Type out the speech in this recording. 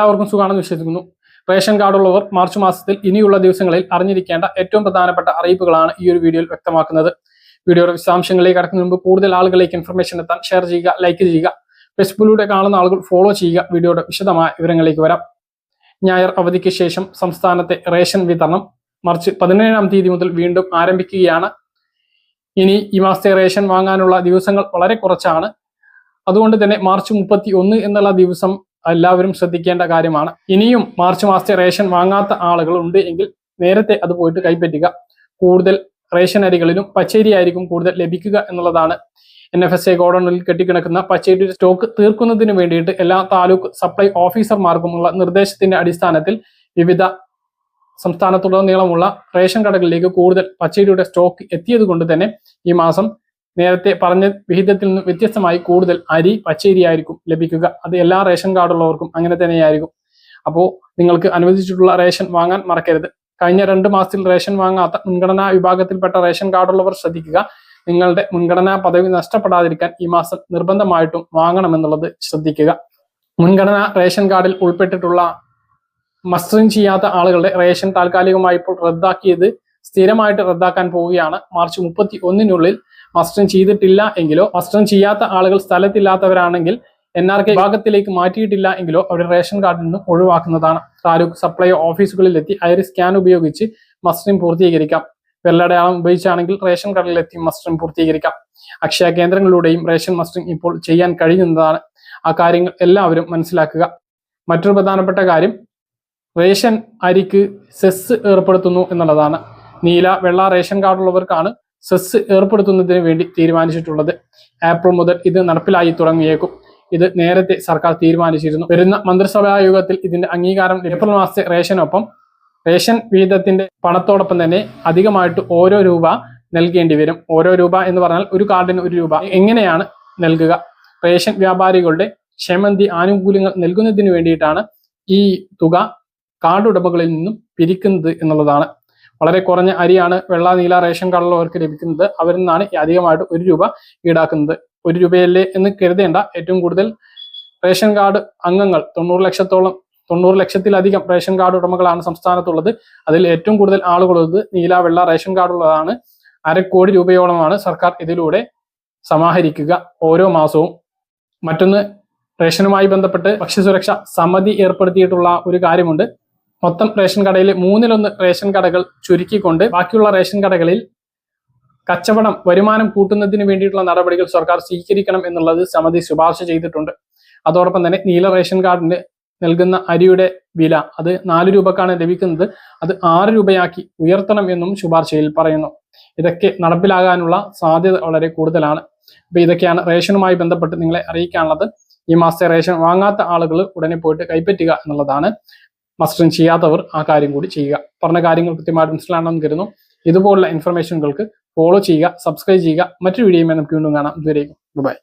എല്ലാവർക്കും സുഖമാണെന്ന് വിശ്വസിക്കുന്നു. റേഷൻ കാർഡുള്ളവർ മാർച്ച് മാസത്തിൽ ഇനിയുള്ള ദിവസങ്ങളിൽ അറിഞ്ഞിരിക്കേണ്ട ഏറ്റവും പ്രധാനപ്പെട്ട അറിയിപ്പുകളാണ് ഈ ഒരു വീഡിയോയിൽ വ്യക്തമാക്കുന്നത്. വീഡിയോയുടെ വിശദാംശങ്ങളിലേക്ക് കടക്കുന്നതിന് മുമ്പ് കൂടുതൽ ആളുകളിലേക്ക് ഇൻഫർമേഷൻ എത്താൻ ഷെയർ ചെയ്യുക, ലൈക്ക് ചെയ്യുക. ഫേസ്ബുക്കിലൂടെ കാണുന്ന ആളുകൾ ഫോളോ ചെയ്യുക. വീഡിയോയുടെ വിശദമായ വിവരങ്ങളിലേക്ക് വരാം. ഞായർ അവധിക്ക് ശേഷം സംസ്ഥാനത്തെ റേഷൻ വിതരണം മാർച്ച് 17-ാം തീയതി മുതൽ വീണ്ടും ആരംഭിക്കുകയാണ്. ഇനി ഈ മാസത്തെ റേഷൻ വാങ്ങാനുള്ള ദിവസങ്ങൾ വളരെ കുറച്ചാണ്. അതുകൊണ്ട് തന്നെ മാർച്ച് 31 എന്നുള്ള ദിവസം എല്ലാവരും ശ്രദ്ധിക്കേണ്ട കാര്യമാണ്. ഇനിയും മാർച്ച് മാസത്തെ റേഷൻ വാങ്ങാത്ത ആളുകൾ ഉണ്ട് എങ്കിൽ നേരത്തെ അത് പോയിട്ട് കൈപ്പറ്റുക. കൂടുതൽ റേഷൻ അരികളിലും പച്ചരി ആയിരിക്കും കൂടുതൽ ലഭിക്കുക എന്നുള്ളതാണ്. NFSA ഗോഡൌണിൽ കെട്ടിക്കിടക്കുന്ന പച്ചരി സ്റ്റോക്ക് തീർക്കുന്നതിന് വേണ്ടിയിട്ട് എല്ലാ താലൂക്ക് സപ്ലൈ ഓഫീസർമാർക്കുമുള്ള നിർദ്ദേശത്തിന്റെ അടിസ്ഥാനത്തിൽ വിവിധ സംസ്ഥാനത്തുടനീളമുള്ള റേഷൻ കടകളിലേക്ക് കൂടുതൽ പച്ചരിയുടെ സ്റ്റോക്ക് എത്തിയത് കൊണ്ട് തന്നെ ഈ മാസം നേരത്തെ പറഞ്ഞ വിഹിതത്തിൽ നിന്ന് വ്യത്യസ്തമായി കൂടുതൽ അരി പച്ചരി ആയിരിക്കും ലഭിക്കുക. അത് എല്ലാ റേഷൻ കാർഡുള്ളവർക്കും അങ്ങനെ തന്നെയായിരിക്കും. അപ്പോൾ നിങ്ങൾക്ക് അനുവദിച്ചിട്ടുള്ള റേഷൻ വാങ്ങാൻ മറക്കരുത്. കഴിഞ്ഞ 2 മാസത്തിൽ റേഷൻ വാങ്ങാത്ത മുൻഗണനാ വിഭാഗത്തിൽപ്പെട്ട റേഷൻ കാർഡുള്ളവർ ശ്രദ്ധിക്കുക. നിങ്ങളുടെ മുൻഗണനാ പദവി നഷ്ടപ്പെടാതിരിക്കാൻ ഈ മാസം നിർബന്ധമായിട്ടും വാങ്ങണമെന്നുള്ളത് ശ്രദ്ധിക്കുക. മുൻഗണനാ റേഷൻ കാർഡിൽ ഉൾപ്പെട്ടിട്ടുള്ള മസ്റ്ററിംഗ് ചെയ്യാത്ത ആളുകളുടെ റേഷൻ താൽക്കാലികമായി ഇപ്പോൾ റദ്ദാക്കിയത് സ്ഥിരമായിട്ട് റദ്ദാക്കാൻ പോവുകയാണ്. മാർച്ച് 31-നുള്ളിൽ മസ്റ്ററിംഗ് ചെയ്തിട്ടില്ല എങ്കിലോ മസ്റ്ററിംഗ് ചെയ്യാത്ത ആളുകൾ സ്ഥലത്തില്ലാത്തവരാണെങ്കിൽ NRK വിഭാഗത്തിലേക്ക് മാറ്റിയിട്ടില്ല എങ്കിലോ അവരുടെ റേഷൻ കാർഡിൽ നിന്ന് ഒഴിവാക്കുന്നതാണ്. താലൂക്ക് സപ്ലൈ ഓഫീസുകളിലെത്തി ഐറിസ് സ്കാൻ ഉപയോഗിച്ച് മസ്റ്ററിംഗ് പൂർത്തീകരിക്കാം. വെള്ളടയാളം ഉപയോഗിച്ചാണെങ്കിൽ റേഷൻ കാർഡിലെത്തി മസ്റ്ററിംഗ് പൂർത്തീകരിക്കാം. അക്ഷയ കേന്ദ്രങ്ങളിലൂടെയും റേഷൻ മസ്റ്ററിംഗ് ഇപ്പോൾ ചെയ്യാൻ കഴിയുന്നതാണ്. ആ കാര്യങ്ങൾ എല്ലാവരും മനസ്സിലാക്കുക. മറ്റൊരു പ്രധാനപ്പെട്ട കാര്യം, റേഷൻ അരിക്ക് സെസ് ഏർപ്പെടുത്തുന്നു എന്നുള്ളതാണ്. നീല വെള്ള റേഷൻ കാർഡുള്ളവർക്കാണ് സെസ് ഏർപ്പെടുത്തുന്നതിന് വേണ്ടി തീരുമാനിച്ചിട്ടുള്ളത്. ഏപ്രിൽ മുതൽ ഇത് നടപ്പിലായി തുടങ്ങിയേക്കും. ഇത് നേരത്തെ സർക്കാർ തീരുമാനിച്ചിരുന്നു. വരുന്ന മന്ത്രിസഭാ യോഗത്തിൽ ഇതിന്റെ അംഗീകാരം ഏപ്രിൽ മാസത്തെ റേഷനൊപ്പം റേഷൻ വിഹിതത്തിന്റെ പണത്തോടൊപ്പം തന്നെ അധികമായിട്ട് ഓരോ രൂപ നൽകേണ്ടി വരും. ഓരോ രൂപ എന്ന് പറഞ്ഞാൽ ഒരു കാർഡിന് 1 രൂപ. എങ്ങനെയാണ് നൽകുക? റേഷൻ വ്യാപാരികളുടെ ക്ഷേമനിധി ആനുകൂല്യങ്ങൾ നൽകുന്നതിന് വേണ്ടിയിട്ടാണ് ഈ തുക കാർഡ് ഉടമകളിൽ നിന്നും പിരിക്കുന്നത് എന്നുള്ളതാണ്. വളരെ കുറഞ്ഞ അരിയാണ് വെള്ള നീല റേഷൻ കാർഡുള്ളവർക്ക് ലഭിക്കുന്നത്. അവരിൽ നിന്നാണ് അധികമായിട്ട് 1 രൂപ ഈടാക്കുന്നത്. 1 രൂപയല്ലേ എന്ന് കരുതേണ്ട. ഏറ്റവും കൂടുതൽ റേഷൻ കാർഡ് അംഗങ്ങൾ 90 ലക്ഷത്തിലധികം റേഷൻ കാർഡ് ഉടമകളാണ് സംസ്ഥാനത്തുള്ളത്. അതിൽ ഏറ്റവും കൂടുതൽ ആളുകളുള്ളത് നീല വെള്ള റേഷൻ കാർഡുള്ളതാണ്. 1/2 കോടി രൂപയോളമാണ് സർക്കാർ ഇതിലൂടെ സമാഹരിക്കുക ഓരോ മാസവും. മറ്റൊന്ന്, റേഷനുമായി ബന്ധപ്പെട്ട് ഭക്ഷ്യസുരക്ഷാ സമിതി ഏർപ്പെടുത്തിയിട്ടുള്ള ഒരു കാര്യമുണ്ട്. മൊത്തം റേഷൻ കടയിൽ 1/3 റേഷൻ കടകൾ ചുരുക്കിക്കൊണ്ട് ബാക്കിയുള്ള റേഷൻ കടകളിൽ കച്ചവടം വരുമാനം കൂട്ടുന്നതിന് വേണ്ടിയിട്ടുള്ള നടപടികൾ സർക്കാർ സ്വീകരിക്കണം എന്നുള്ളത് സമിതി ശുപാർശ ചെയ്തിട്ടുണ്ട്. അതോടൊപ്പം തന്നെ നീല റേഷൻ കാർഡിന് നൽകുന്ന അരിയുടെ വില അത് 4 രൂപക്കാണ് ലഭിക്കുന്നത്. അത് 6 രൂപയാക്കി ഉയർത്തണം എന്നും ശുപാർശയിൽ പറയുന്നു. ഇതൊക്കെ നടപ്പിലാകാനുള്ള സാധ്യത വളരെ കൂടുതലാണ്. അപ്പൊ ഇതൊക്കെയാണ് റേഷനുമായി ബന്ധപ്പെട്ട് നിങ്ങളെ അറിയിക്കാനുള്ളത്. ഈ മാസത്തെ റേഷൻ വാങ്ങാത്ത ആളുകൾ ഉടനെ പോയിട്ട് കൈപ്പറ്റുക എന്നുള്ളതാണ്. മസ്റ്ററിംഗ് ചെയ്യാത്തവർ ആ കാര്യം കൂടി ചെയ്യുക. പറഞ്ഞ കാര്യങ്ങൾ കൃത്യമായിട്ട് മനസ്സിലാണെന്ന് കരുതുന്നു. ഇതുപോലുള്ള ഇൻഫർമേഷനുകൾക്ക് ഫോളോ ചെയ്യുക, സബ്സ്ക്രൈബ് ചെയ്യുക. മറ്റൊരു വീഡിയോയുമായി നമുക്ക് വീണ്ടും കാണാം. ഇതുവരേക്കും ബൈ.